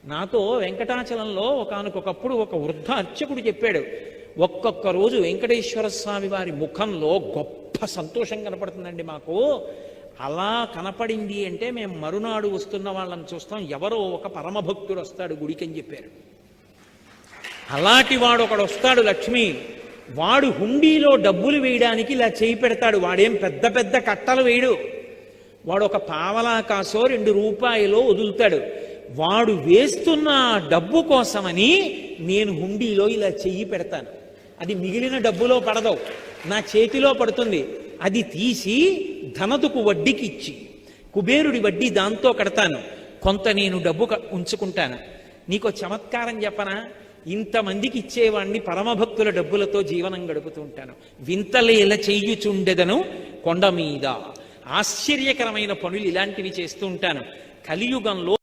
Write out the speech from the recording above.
నాతో వెంకటాచలంలో ఒకానొకప్పుడు ఒక వృద్ధ అర్చకుడు చెప్పాడు, ఒక్కొక్క రోజు వెంకటేశ్వర స్వామి వారి ముఖంలో గొప్ప సంతోషం కనపడుతుందండి మాకు. అలా కనపడింది అంటే మేము మరునాడు వస్తున్న వాళ్ళని చూస్తాం, ఎవరో ఒక పరమభక్తుడు వస్తాడు గుడికి అని చెప్పారు. అలాంటి వాడు ఒకడు వస్తాడు లక్ష్మి, వాడు హుండీలో డబ్బులు వేయడానికి ఇలా చేయి పెడతాడు. వాడేం పెద్ద పెద్ద కట్టలు వేయడు, వాడు ఒక పావలా కాసో 2 రూపాయలో వదులుతాడు. వాడు వేస్తున్న డబ్బు కోసమని నేను హుండీలో ఇలా చెయ్యి పెడతాను. అది మిగిలిన డబ్బులో పడదు, నా చేతిలో పడుతుంది. అది తీసి ధనదుకు వడ్డీకి ఇచ్చి కుబేరుడి వడ్డీ దాంతో కడతాను, కొంత నేను డబ్బు ఉంచుకుంటాను. నీకో చమత్కారం చెప్పనా, ఇంతమందికి ఇచ్చేవాణ్ణి పరమభక్తుల డబ్బులతో జీవనం గడుపుతూ ఉంటాను. వింతలేల చెయ్యుచుండెదను కొండ మీద. ఆశ్చర్యకరమైన పనులు ఇలాంటివి చేస్తూ ఉంటాను. కలియుగంలో